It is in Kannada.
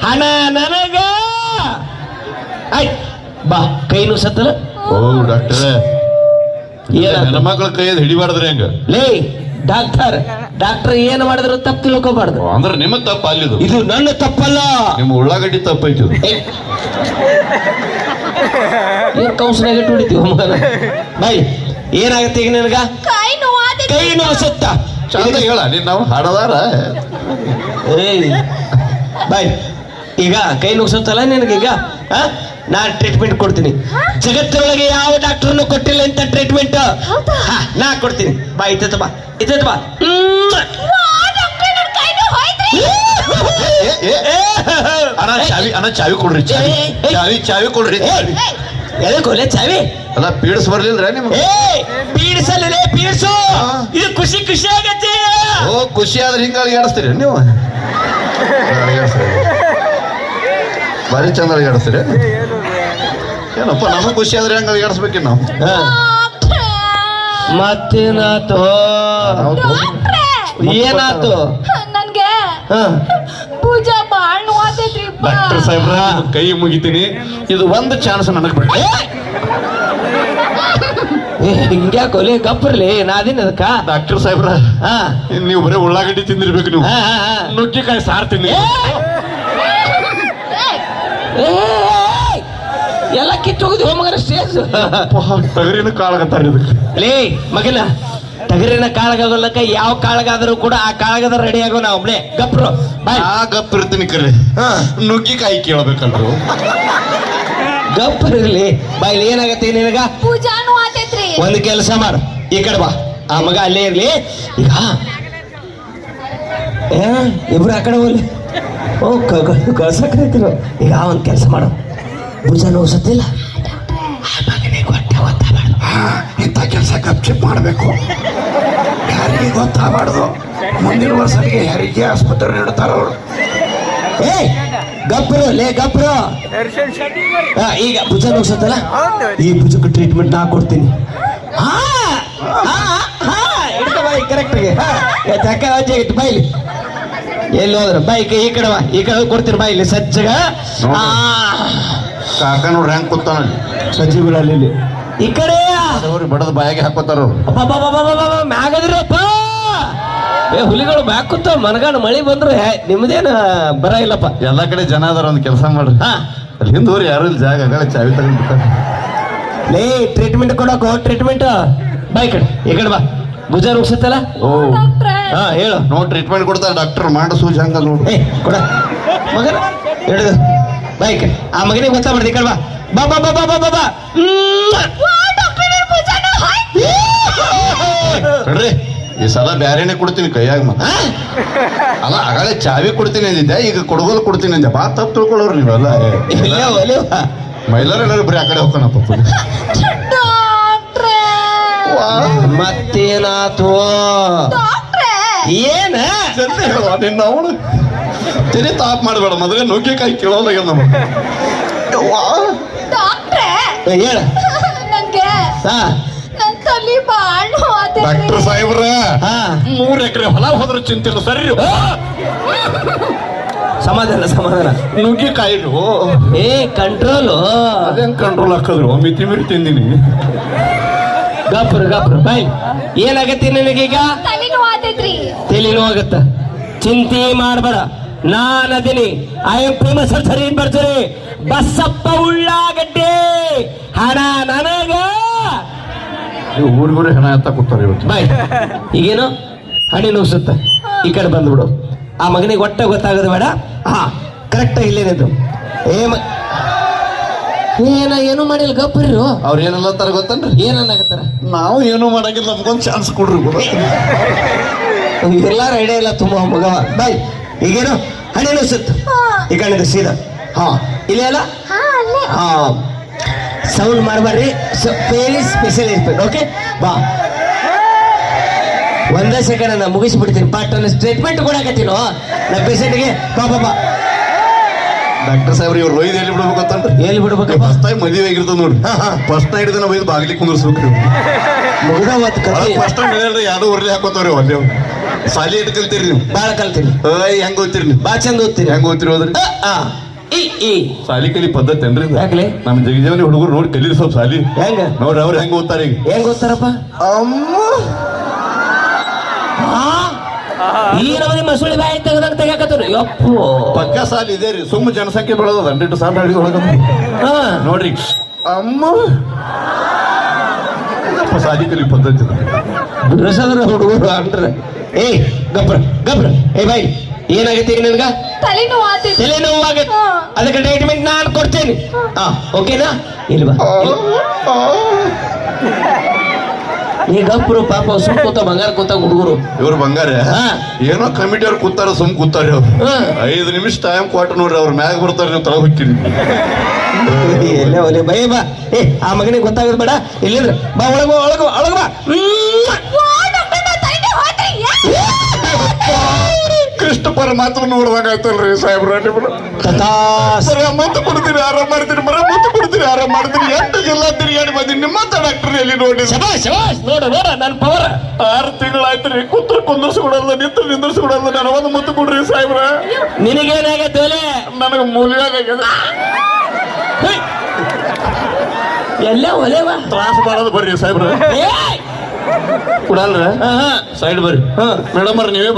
ಹಣ ನನಗ ಆಯ್ತು ಬಾ ಕೈ ನುಸತ್ತಲ್ಲ. ಓ ಡಾಕ್ಟರ್ ಹೆಣ್ಮಕ್ಳ ಕೈಯದ್ ಹಿಡಿಬಾರ್ದ್ರಿ ಹಂಗ. ಲೇ ಡಾಕ್ಟರ್ ಏನ್ ಮಾಡಿದ್ರು ತಪ್ಪು ತಿಳ್ಕೊಬಾರ್ದು. ಅಂದ್ರೆ ನಿಮಗ್ ತಪ್ಪ ಅಲ್ಲಿದು, ಇದು ನನ್ನ ತಪ್ಪಲ್ಲ. ನಿಮ್ಮ ಉಳ್ಳಾಗಡ್ಡಿ ತಪ್ಪೈತಿ. ಏನ್ ಕೌನ್ಸಿಲಾಗ ಹೊಡಿತೀವಿ ಮಗನ. ಬಾಯ್ ಏನಾಗತ್ತೆ ಈಗ ನಿನಗ? ಕೈ ನೋವು ಸುತ್ತ ಚಂದ ಹೇಳ ನೀನ್ ನಾವು ಹಾಡದಾರ. ಬಾಯ್ ಈಗ ಕೈ ನುಗ್ಸುತ್ತಲ್ಲ ನಿನಗೀಗ ನಾ ಟ್ರೀಟ್ಮೆಂಟ್ ಕೊಡ್ತೀನಿ. ಜಗತ್ತಿನೊಳಗೆ ಯಾವ ಡಾಕ್ಟರ್ನು ಕೊಟ್ಟಿಲ್ಲ ಅಂತ ಟ್ರೀಟ್ಮೆಂಟ್ ನಾ ಕೊಡ್ತೀನಿ. ಬಾ ಇತ್ತ ಬಾ ಇತ್ತ ಬಾ. ಅಣ್ಣ ಚಾವಿ ಕೊಡ್ರಿ, ಚಾವಿ ಕೊಡ್ರಿ. ಎದಕ್ಕೋಲೆ ಚಾವಿ? ಅಲ್ಲ ಪೀಡಿಸ್ ಬರ್ಲಿಲ್ರ ನಿಮ್ಗೆ? ಪೀಡಿಸಲ್ಲ ಪೀಡಿಸು. ಇದು ಖುಷಿ ಖುಷಿ ಆಗತ್ತೆ. ಓ ಖುಷಿ ಆದ್ರೆ ಹಿಂಗಾಗಿ ಆಡಿಸ್ತೀರಿ ನೀವು? ಭಾರಿ ಚಂದ ಅಳಿಗಾಡಿಸ್ತೀರಿ. ಏನಪ್ಪ ನಮಗ್ ಖುಷಿ ಆದ್ರೆ ಹೆಂಗ ಅಳಿಗಾಡಿಸ್ಬೇಕಿ ನಾವು? ಮತ್ತೇನಾತು? ಏನಾತು? ನನ್ಗೆ ಪೂಜಾ ಬಾಳ್ ನೋವಾತೈತ್ರಿ. ಡಾಕ್ಟರ್ ಸಾಹೇಬ್ರ ಕೈ ಮುಗಿತೀನಿ, ಇದು ಒಂದು ಚಾನ್ಸ್ ನನಗ್ ಬಿಡ್ರಿ. ಹಿಂಗ್ಯಾಕೋಲೆ ಗಪ್ಪರ್ಲಿ ನಾದಿನ ಅದಕ್ಕ. ಡಾಕ್ಟರ್ ಸಾಹೇಬ್ರ ನೀವು ಬರೀ ಉಳ್ಳಾಗಡ್ಡಿ ತಿಂದಿರ್ಬೇಕು, ನೀವು ನುಗ್ಗಿಕಾಯಿ ಸಾರ್ ತಿನ್ನಿ. ಎಲ್ಲ ಕಿತ್ತೋಗುದು ಹೋಮಗರ ಸ್ಟೇಜ್. ಟಗರಿನ ಕಾಳಗತ್ತಾರ ಇದಕ್ಕೆ. ಲೇ ಮಗನ ಟಗರಿನ ಕಾಳಗಾಗಲ್ಲಕ್ಕ ಯಾವ ಕಾಳಗಾದ್ರೂ ಕೂಡ ಆ ಕಾಳಗದ ರೆಡಿ ಆಗೋ ನಾ ಒಬ್ಳೆ ಗಪ್ರು. ಆ ಗಪ್ ಇರ್ತೀನಿ ಕರೆ, ನುಗ್ಗಿಕಾಯಿ ಕೇಳಬೇಕಲ್ರು. ಗಪ್ಪರಿರ್ಲಿ ಬಾಯ್ಲಿ. ಏನಾಗತ್ತೆ ನಿನಗ? ಪೂಜಾ ನೋವಾತೈತ್ರಿ. ಒಂದು ಕೆಲಸ ಮಾಡು, ಈ ಕಡೆ ಬಾ. ಆ ಮಗ ಅಲ್ಲೇ ಇರ್ಲಿ. ಈಗ ಇಬ್ರು ಆ ಕಡೆ ಹೋಗ್ಲಿ. ಓ ಕಳ್ಸಕ್ರೈತಿರು. ಈಗ ಒಂದ್ ಕೆಲಸ ಮಾಡು, ಭುಜ ನೋಸತ್ತಿಲ್ಲ ಇಂಥ ಕೆಲಸ ಗಪ್ಚಿಪ್ ಮಾಡಬೇಕು. ಯಾರಿಗೆ ಗೊತ್ತಾಗಬಾರ್ದು. ಮುಂದಿನ ವರ್ಷಕ್ಕೆ ಯಾರಿಗೆ ಆಸ್ಪತ್ರೆ ಇಡ್ತಾರ ಅವರು. ಗಪ್ರು ಲೇ ಗಪ್ರು. ಈಗ ಭುಜ ನೋಸತ್ತಲ್ಲ, ಈ ಭುಜಕ್ಕೆ ಟ್ರೀಟ್ಮೆಂಟ್ ನಾ ಕೊಡ್ತೀನಿ. ಕರೆಕ್ಟ್ಗೆ ಆಗಿತ್ತು ಬಾಯ್ಲಿ. ಎಲ್ಲಿ ಹೋದ್ರ ಬೈಕ್ ಈ ಕಡೆ ಬಾ, ಈ ಕಡೆ ಕೊಡ್ತೀನಿ ಬಾಯ್ಲಿ ಸಜ್ಜಗ. ಕಾಕ ನೋಡ್ರಿ ಹೆಂಗ್ ಕೂತಾನ ಸಜ್ಜಿಗಳು ಅಲ್ಲಿ ಈ ಕಡೆ ಬಡದ ಬಾಯಿಗೆ ಹಾಕೋತಾರ. ಮ್ಯಾಗದ್ರಪ್ಪ ಹುಲಿಗಳು ಬ್ಯಾಕ್ ಕೂತಾವ. ಮನಗಾನ ಮಳಿ ಬಂದ್ರೆ ನಿಮ್ದೇನ ಬರ ಇಲ್ಲಪ್ಪ. ಎಲ್ಲಾ ಕಡೆ ಜನ ಅದಾರ, ಒಂದ್ ಕೆಲಸ ಮಾಡ್ರಿ. ಅಲ್ಲಿ ಹಿಂದೂರಿ ಯಾರು ಇಲ್ಲಿ ಜಾಗ ಆಗಲ್ಲ, ಚಾವಿ ತಗೊಂಡ್ಬಿಟ್ಟಾರ. ಲೇ ಟ್ರೀಟ್ಮೆಂಟ್ ಕೊಡಕ ಟ್ರೀಟ್ಮೆಂಟ್ ಬಾ ಈ ಕಡೆ, ಈ ಕಡೆ ಬಾ. ಭುಜ ನುಗ್ಸುತ್ತಲ್ಲ. ಓ ಹೇಳು. ನೋ ಟ್ರೀಟ್ಮೆಂಟ್ ಕೊಡ್ತಾರೆ ಡಾಕ್ಟರ್. ಮಾಡು ಸೂಜಿ ಹಂಗ ನೋಡು. ಕೊಡ ಮಗನ ಹಿಡಿದು ಬೈಕ್. ಆ ಮಗನಿಗೆ ಗೊತ್ತಾಗ್ಬಿಡ್ದು. ಈ ಕಡೆ ಬಾ ಬಾ ಬಾ ಬಾ ಬಾ ಬಾ ಬಾ. ನೋಡ್ರಿ ಈ ಸಲ ಬ್ಯಾರೇನೆ ಕೊಡ್ತೀನಿ ಕೈಯಾಗ. ಅಲ್ಲ ಆಗಾಳೆ ಚಾವಿ ಕೊಡ್ತೀನಿ ಅಂದಿದ್ದೆ, ಈಗ ಕೊಡಗೋಲು ಕೊಡ್ತೀನಿ ಅಂದೆ. ಬಾ ತಪ್ಪು ತಿಳ್ಕೊಳ್ಳೋರು ನೀವೆಲ್ಲ. ಮೈಲಾರ ಬರೀ ಆ ಕಡೆ ಹೋಗೋಣಪ್ಪ. ಮತ್ತೇನಾತು? ಏನ ಹೇಳುವ ನಿನ್ನ ಅವನು ತಿರಿ ತಾಪ್ ಮಾಡಬೇಡ. ಮೊದಲೇ ನುಗ್ಗಿಕಾಯಿ ಕೇಳೋದಾಗ ನಮ್ಮ ಹೇಳ. ಡಾಕ್ಟರ್ ಸಾಹೇಬ್ರ 3 ಎಕರೆ ಹೊಲ ಹೋದ್ರೆ ಚಿಂತಿಲ್ಲ ಸರಿ. ಸಮಾಧಾನ ಸಮಾಧಾನ. ನುಗ್ಗಿಕಾಯಿ ಕಂಟ್ರೋಲು. ಅದೇನ್ ಕಂಟ್ರೋಲ್ ಹಾಕಿದ್ರು? ಮಿತಿ ಮೀರಿ ತಿಂದಿನಿ. ಗಾಪ್ರು ಗಾಪ್ರು ಬಾಯ್. ಏನಾಗತ್ತೆ ನಿನಗೀಗ? ತಲೆ ನೋವಾಗತ್ತ. ಚಿಂತೆ ಮಾಡಬೇಡ, ನಾನು ಅದೀನಿ. ಐ ಎಂ ಫೇಮಸ್ ಸರಿ ಬರ್ತೀರಿ. ಬಸಪ್ಪ ಉಳ್ಳಾಗಡ್ಡೆ ಹಣ ನನಗ. ಊರಿಗೂರಿ ಹಣ ಎತ್ತ ಕೂತಾರೆ ಇವತ್ತು. ಬಾಯ್ ಈಗೇನು ಹಣಿ ನುಗ್ಸುತ್ತ. ಈ ಕಡೆ ಬಂದ್ಬಿಡು. ಆ ಮಗನಿಗೆ ಒಟ್ಟ ಗೊತ್ತಾಗದು ಬೇಡ. ಕರೆಕ್ಟ್ ಇಲ್ಲೇನಿದ್ದು. ಏನು ಮಾಡಿಲ್ಲ ಗಪ್ಪರಿರು. ಅವ್ರ ಏನೆಲ್ಲ ತರ ಗೊತ್ತನ್ರಿ? ಏನನ್ನಾಗತ್ತಾರ? ನಾವು ಏನು ಮಾಡಂಗಿಲ್ಲ, ನಮ್ಗೊಂದು ಚಾನ್ಸ್ ಕೊಡ್ರಿ. ಎಲ್ಲಾರ ಐಡಿಯಾ ಇಲ್ಲ ತುಂಬ ಮಗವ. ಬಾಯ್ ಈಗೇನು ಹಣಿ ನುಗ್ಸುತ್ತ. ಈ ಕಡೆ ಸೀದಾ. ಇಲ್ಲೇ ಅಲ್ಲ. ಸೌಂಡ್ ಮಾಡಬೇಡ್ರಿ. ವೆರಿ ಸ್ಪೆಷಲ್ ಇರ್ಬೇಕು. ಓಕೆ ಬಾ. ಒಂದೇ ಸೆಕೆಂಡ್ ನಾ ಮುಗಿಸ್ಬಿಡ್ತೀನಿ. ಪಾಟ್ ಟ್ರೀಟ್ಮೆಂಟ್ ಕೊಡಕತ್ತೀನೋ ನಾ ಪೇಷಂಟ್ಗೆ. ಬಾ ಬಾ ಬಾ. ಡಾಕ್ಟರ್ ಸಾಹೇಬ್ರಿ ಇವ್ರು ಒಯ್ದು ಎಲ್ಲಿ ಬಿಡ್ಬೇಕು ಅಂತಂದ್ರೆ ಎಲ್ಲಿ ಬಿಡ್ಬೇಕು? ಫಸ್ಟ್ ಟೈಮ್ ಮದುವೆ ಆಗಿರ್ತದ ನೋಡ್ರಿ. ಫಸ್ಟ್ ನೈಟ್ ದಿನ ಒಯ್ದು ಬಾಗಿಲಿ ಕುಂದಿರ್ಸ್ಬೇಕ್ರಿ. ಮುಗ್ದ ಫಸ್ಟ್ ಟೈಮ್ ಯಾರು ಉರ್ಲಿ ಹಾಕೋತಾವ್ರಿ. ಒಂದೇ ಸಾಲಿ ಎಟ್ ಕಲ್ತೀರಿ ನೀವು ಬಾಳ ಕಲ್ತೀನಿ ಹೆಂಗ್ ಓದ್ತೀರಿ ನೀವು ಬಾ ಚಂದ ಓದ್ತೀನಿ ಹೆಂಗ್ ಓದ್ತಿರಿ ಹೋದ್ರಿ ಆ, ಈ ಈ ಸಾಲಿ ಕಲಿ ಪದ್ಧತಿ ಏನ್ರಿ ಇದು? ಯಾಕ್ಲೆ? ನಮ್ಮ ಜಗಜೀವನಿ ಹುಡುಗರು ನೋಡಿ ಕಲೀರಿ ಸ್ವಲ್ಪ ಸಾಲಿ ಹೆಂಗ ನೋಡ್ರಿ ಅವ್ರು ಹೆಂಗ್ ಓದ್ತಾರೆ ಈಗ ಹೆಂಗ್ ಓದ್ತಾರಪ್ಪ ಈ ನಮಗೆ ಮಸೂಳಿ ಬಾಯಿ ತೆಗೆದಂಗ ತೆಗಿಯಾಕತ್ತವ್ರು ಯಪ್ಪು ಪಕ್ಕ ಸಾಲಿ ಇದೆ ರೀ ಸುಮ್ಮ ಜನಸಂಖ್ಯೆ ಬೆಳೆದ 100 ಸಾಲ ಹಳ್ಳಿ ಒಳಗ ಹಾ ನೋಡ್ರಿ ಅಮ್ಮ ಇದಪ್ಪ ಸಾಲಿ ಕಲಿ ಪದ್ಧತಿ ಇದು. ಬಿರ್ಸದ್ರ ಹುಡುಗರು ಅಂದ್ರ ಏ ಗಬ್ರ ಗಬ್ರ ಏ ಬಾಯ್ ಏನಾಗೈತಿ ಈಗ ನಿನ್ಗ ತಲೆನೋವು ಆತೈತ್ರಿ ತಲೆನೋವು ಆಗೈತಿ ಹಾ. ಅದಕ್ಕೆ ಟ್ರೀಟ್ಮೆಂಟ್ ನಾನು ಕೊಡ್ತೇನೆ ಹಾ ಓಕೆನಾ ಇಲ್ವಾ ನೀ ಗಬ್ರು ಪಾಪ ಸುಮ್ ಕೂತ ಬಂಗಾರ ಕೂತ ಹುಡುಗರು ಇವ್ರು ಬಂಗಾರ ಹಾ. ಏನೋ ಕಮಿಟಿ ಅವ್ರು ಕೂತಾರ ಸುಮ್ ಕೂತಾರ ಅವ್ರು ಹಾ. 5 ನಿಮಿಷ ಟೈಮ್ ಕೊಟ್ಟು ನೋಡ್ರಿ ಅವ್ರ ಮ್ಯಾಗ ಬರ್ತಾರ ನೀವು ತಳ ಹೋಗ್ತೀರಿ ಎಲ್ಲ ಒಲೆ ಬೈ ಬಾ ಏ ಆ ಮಗನಿಗೆ ಗೊತ್ತಾಗದ್ ಬೇಡ ಇಲ್ಲಿಂದ್ರ ಬಾ ಒಳಗ ಒಳಗ ಒಳಗ ಬಾ ವಾ, ಡಾಕ್ಟರ್, ನನ್ ತಲೆನೋವು ಆತ್ರಿ. ಕೃಷ್ಣ ಪರಮಾತ್ಮ ನೋಡ್ದಂಗ ಆಯ್ತಲ್ರಿ ಸಾಹೇಬ್ರ ನಿಮ್ರು ತಥಾಸ್. ಬರ ಮುತ್ತು ಕೊಡ್ತೀರಿ ಆರಾಮ್ ಮಾಡ್ತೀರಿ ಬರ ಮುತ್ತು ಕೊಡ್ತೀರಿ ಆರಾಮ್ ಮಾಡ್ತೀರಿ ಎಂಟಗೆಲ್ಲ ತಿರುಗಾಡಿ ಬಂದಿನಿ ನಿಮ್ಮಂತ ಡಾಕ್ಟರ್ ಎಲ್ಲಿ ನೋಡಿ ಶಬಾಷ್ ಶಬಾಷ್ ನೋಡ ನೋಡ ನನ್ನ ಪವರ್ 6 ತಿಂಗಳಾಯ್ತ್ರಿ ಕುಂದರ್ಸ್ಕೊಡಲ್ಲ ನಿಂದ್ರಿಸ್ಕೊಡಲ್ಲ ನಾನು ಒಂದು ಮುತ್ತು ಕೊಡ್ರಿ ಸಾಹೇಬ್ರ ನಿನಗೇನಾಗೈತೆ ಒಲೆ ನನಗೆ ಮೂಲಿಯಾಗ್ಯದ ಎಲ್ಲ ಒಲೆವಾ ತ್ರಾಸ ಮಾಡೋದು ಬರ್ರಿ ಸಾಹೇಬ್ರ ಏಯ್! ಕೊಡಲ್ರ ಹಾ ಹಾ ಸೈಡ್ ಬರ್ರಿ ಹಾ ಮೇಡಮ್ ಅವ್ರ ನೀವೇ